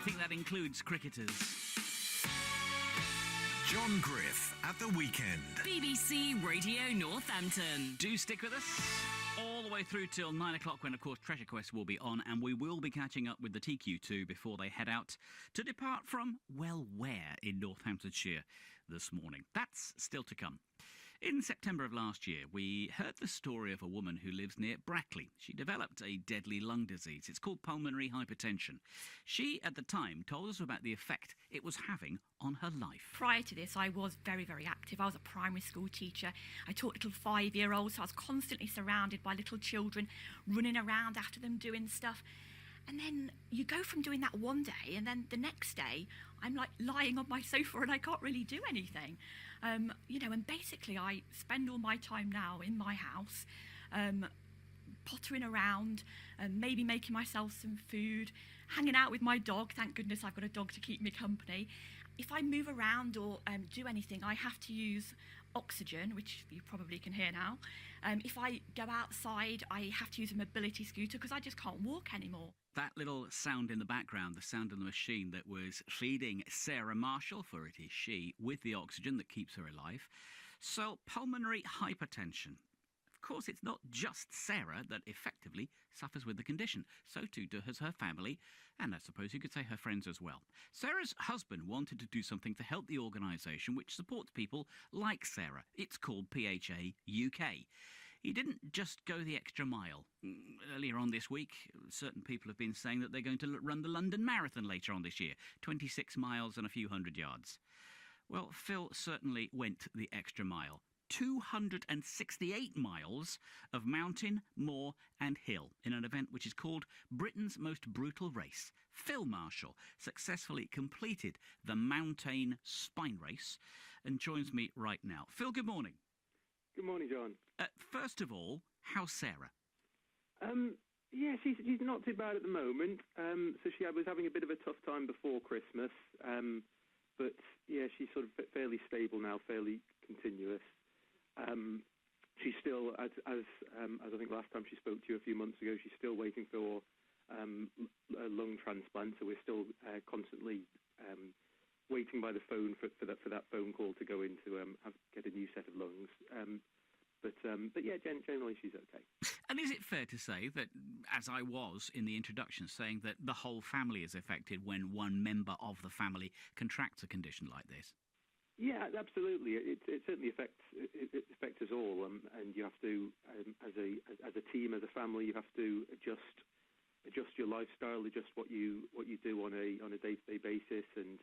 think that includes cricketers. John Griff at the weekend. BBC Radio Northampton. Do stick with us all the way through till 9 o'clock when, of course, Treasure Quest will be on, and we will be catching up with the TQ2 before they head out to depart from, well, where in Northamptonshire this morning. That's still to come. In September of last year, we heard the story of a woman who lives near Brackley. She developed a deadly lung disease. It's called pulmonary hypertension. She, at the time, told us about the effect it was having on her life. Prior to this, I was very, very active. I was a primary school teacher. I taught little 5-year-olds, so I was constantly surrounded by little children, running around after them, doing stuff. And then you go from doing that one day, and then the next day, I'm like lying on my sofa and I can't really do anything. And basically I spend all my time now in my house, pottering around, maybe making myself some food, hanging out with my dog. Thank goodness I've got a dog to keep me company. If I move around or do anything, I have to use oxygen, which you probably can hear now. If I go outside, I have to use a mobility scooter because I just can't walk anymore. That little sound in the background, the sound of the machine that was feeding Sarah Marshall, for it is she, with the oxygen that keeps her alive. So, pulmonary hypertension. Of course, it's not just Sarah that effectively suffers with the condition. So too does her family, and I suppose you could say her friends as well. Sarah's husband wanted to do something to help the organisation which supports people like Sarah. It's called PHA UK. He didn't just go the extra mile. Earlier on this week, certain people have been saying that they're going to run the London Marathon later on this year, 26 miles and a few hundred yards. Well, Phil certainly went the extra mile. 268 miles of mountain, moor and hill in an event which is called Britain's Most Brutal Race. Phil Marshall successfully completed the Mountain Spine Race and joins me right now. Phil, good morning. Good morning, John. First of all, how's Sarah? Yeah, she's not too bad at the moment. So she was having a bit of a tough time before Christmas, but yeah, she's sort of fairly stable now, fairly continuous. She's still, as I think last time she spoke to you a few months ago, she's still waiting for a lung transplant. So we're still constantly waiting by the phone for that phone call to go in to get a new set of lungs. But yeah, generally she's okay. And is it fair to say that, as I was in the introduction saying, that the whole family is affected when one member of the family contracts a condition like this? Yeah, absolutely. It certainly affects us all, and you have to, as a team, as a family, you have to adjust your lifestyle, adjust what you do on a day-to-day basis, and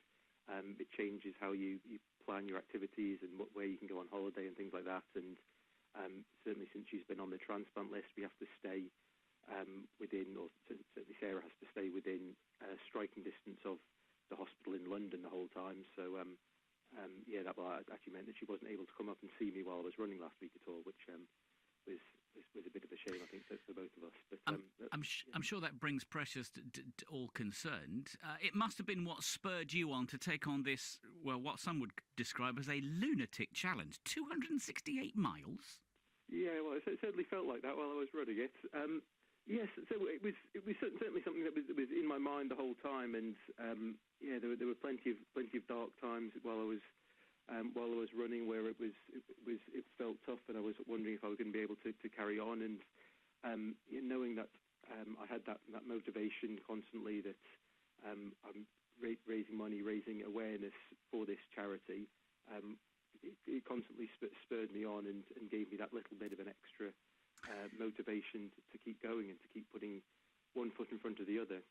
it changes how you plan your activities and where you can go on holiday and things like that. And certainly since she's been on the transplant list, we have to stay within, or certainly Sarah has to stay within striking distance of the hospital in London the whole time. So yeah, that actually meant that she wasn't able to come up and see me while I was running last week at all, which was a bit of a shame, I think, for both of us. But I'm sure that brings pressures to all concerned. It must have been what spurred you on to take on this, well, what some would describe as a lunatic challenge. 268 miles? Yeah, well, it certainly felt like that while I was running it. Yes, so it was certainly something that was in my mind the whole time, and yeah, there were plenty of dark times while I was running where it felt tough, and I was wondering if I was going to be able to carry on, and knowing that I had that motivation constantly, that I'm raising money, raising awareness for this charity. It constantly spurred me on and gave me that little bit of an extra motivation to keep going and to keep putting one foot in front of the other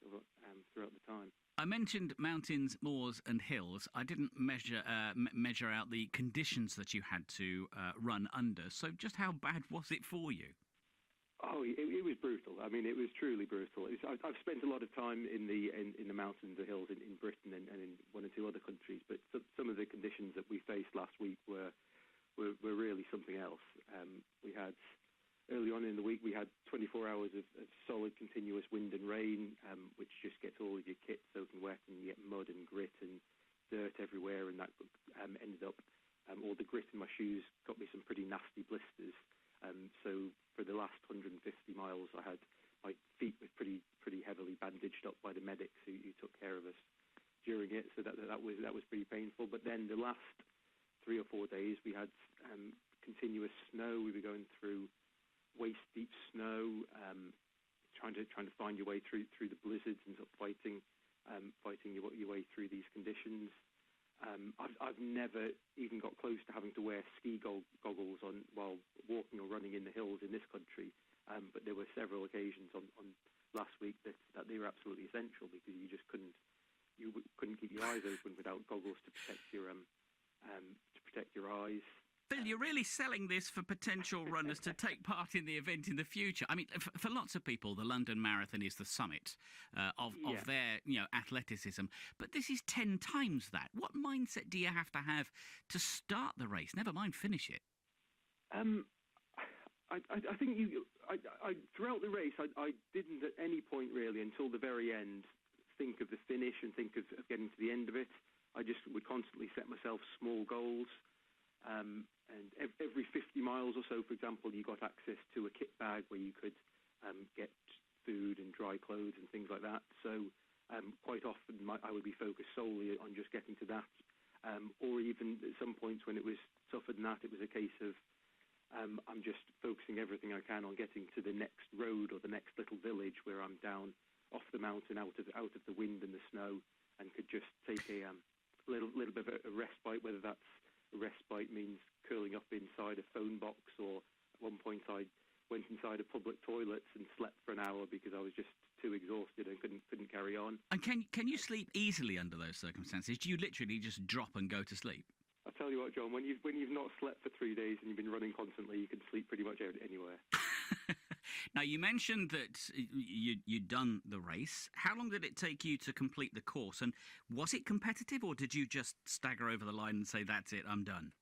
throughout the time. I mentioned mountains, moors and hills. I didn't measure out the conditions that you had to run under. So just how bad was it for you? Oh, it was brutal. I mean, it was truly brutal. I've spent a lot of time in the mountains, the hills in Britain and in one or two other countries, but some of the conditions that we faced last week were really something else. We had, early on in the week, we had 24 hours of solid, continuous wind and rain, which just gets all of your kit soaking wet, and you get mud and grit and dirt everywhere, and that ended up, all the grit in my shoes got me some pretty nasty blisters. So for the last 150 miles, I had my feet were pretty heavily bandaged up by the medics who took care of us. during it, so that was pretty painful. But then the last 3 or 4 days, we had continuous snow. We were going through waist-deep snow, trying to find your way through the blizzards and sort of fighting your way through these conditions. I've never even got close to having to wear ski goggles on while walking or running in the hills in this country, but there were several occasions on last week that they were absolutely essential, because you just couldn't keep your eyes open without goggles to protect your eyes. Phil, you're really selling this for potential runners to take part in the event in the future. I mean, for lots of people, the London Marathon is the summit of their athleticism. But this is 10 times that. What mindset do you have to start the race, never mind finish it? I think throughout the race, I didn't at any point really until the very end think of the finish and think of getting to the end of it. I just would constantly set myself small goals. And every 50 miles or so, for example, you got access to a kit bag where you could get food and dry clothes and things like that. So quite often I would be focused solely on just getting to that. Or even at some points when it was tougher than that, it was a case of I'm just focusing everything I can on getting to the next road or the next little village where I'm down off the mountain, out of the wind and the snow, and could just take a little bit of a respite, whether that's a respite means curling up inside a phone box, or at one point I went inside a public toilet and slept for an hour because I was just too exhausted and couldn't carry on. And can you sleep easily under those circumstances? Do you literally just drop and go to sleep? I'll tell you what, John, when you've not slept for 3 days and you've been running constantly, you can sleep pretty much anywhere. Now, you mentioned that you'd done the race. How long did it take you to complete the course? And was it competitive, or did you just stagger over the line and say, that's it, I'm done?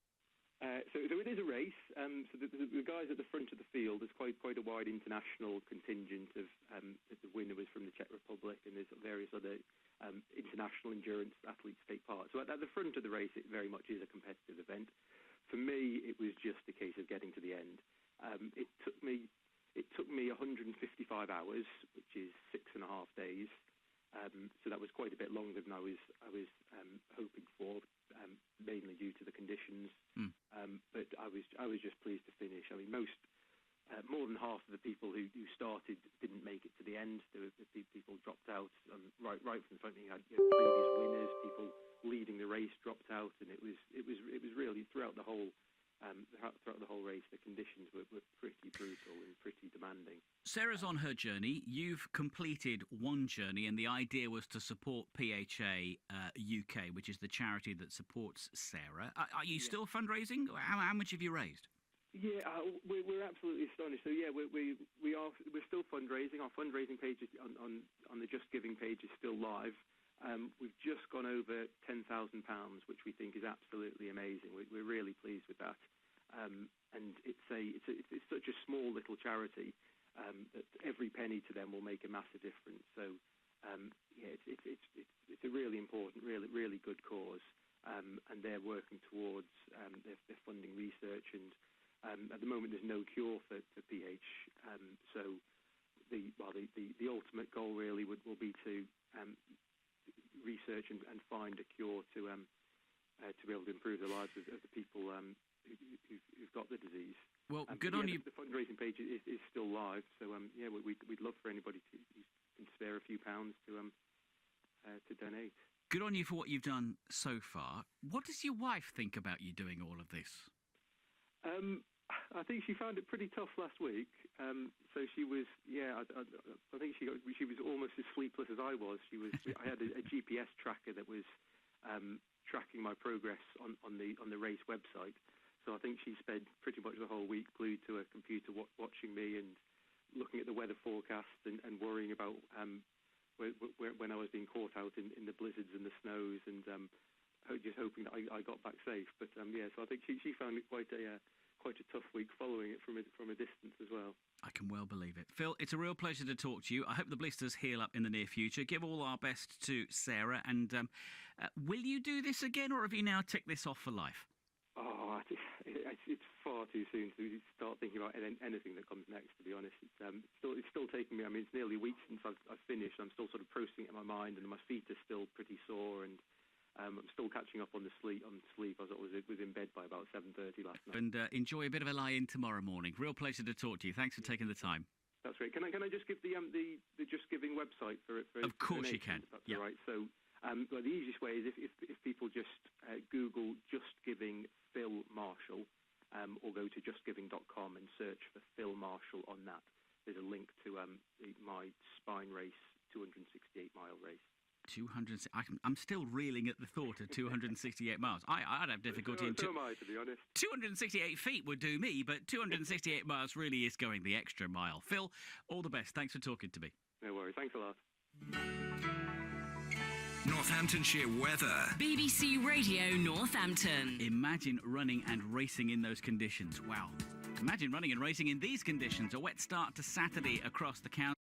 So it is a race. So the guys at the front of the field, there's quite a wide international contingent of the winner was from the Czech Republic, and there's various other international endurance athletes take part. So at the front of the race, it very much is a competitive event. For me, it was just a case of getting to the end. It took me 155 hours, which is 6.5 days. So that was quite a bit longer than I was hoping for, mainly due to the conditions. But I was just pleased to finish. I mean, more than half of the people who started didn't make it to the end. The people dropped out right from the front. You had previous winners, people leading the race dropped out, and it was really throughout the whole race, the conditions were pretty brutal and pretty demanding. Sarah's on her journey. You've completed one journey, and the idea was to support PHA UK, which is the charity that supports Sarah. Are you still fundraising? How much have you raised? Yeah, we're absolutely astonished. So yeah, we're still fundraising. Our fundraising page is on the Just Giving page is still live. We've just gone over £10,000, which we think is absolutely amazing. We're really pleased with that, and it's such a small little charity that every penny to them will make a massive difference. So it's a really important, really good cause, and they're working towards they're funding research, and at the moment there's no cure for PH. So the ultimate goal really will be to research and find a cure to be able to improve the lives of the people who've got the disease. Well, good on you. The fundraising page is still live, so we'd love for anybody who can spare a few pounds to donate. Good on you for what you've done so far. What does your wife think about you doing all of this? I think she found it pretty tough last week. So she was, I think she was almost as sleepless as I was. I had a GPS tracker that was tracking my progress on the race website. So I think she spent pretty much the whole week glued to a computer watching me and looking at the weather forecast and worrying about when I was being caught out in the blizzards and the snows, and just hoping that I got back safe. But so I think she found it quite a tough week following it from a distance as well. I can well believe it. Phil, it's a real pleasure to talk to you. I hope the blisters heal up in the near future. Give all our best to Sarah. And will you do this again, or have you now ticked this off for life? Oh, it's far too soon to start thinking about anything that comes next, to be honest. It's still taking me, I mean, it's nearly a week since I've finished. I'm still sort of processing it in my mind, and my feet are still pretty sore, and I'm still catching up on sleep. I was in bed by about 7:30 last night. And enjoy a bit of a lie-in tomorrow morning. Real pleasure to talk to you. Thanks for taking the time. That's great. Can I just give the Just Giving website for Of course you can. If that's all right. So well, the easiest way is if people just Google Just Giving Phil Marshall, or go to justgiving.com and search for Phil Marshall on that. There's a link to my spine race, 268-mile race. 200. I'm still reeling at the thought of 268 miles. I'd have difficulty. So am I, to be honest. 268 feet would do me, but 268 miles really is going the extra mile. Phil, all the best. Thanks for talking to me. No worries. Thanks a lot. Northamptonshire weather. BBC Radio Northampton. Imagine running and racing in those conditions. Wow. Imagine running and racing in these conditions. A wet start to Saturday across the county.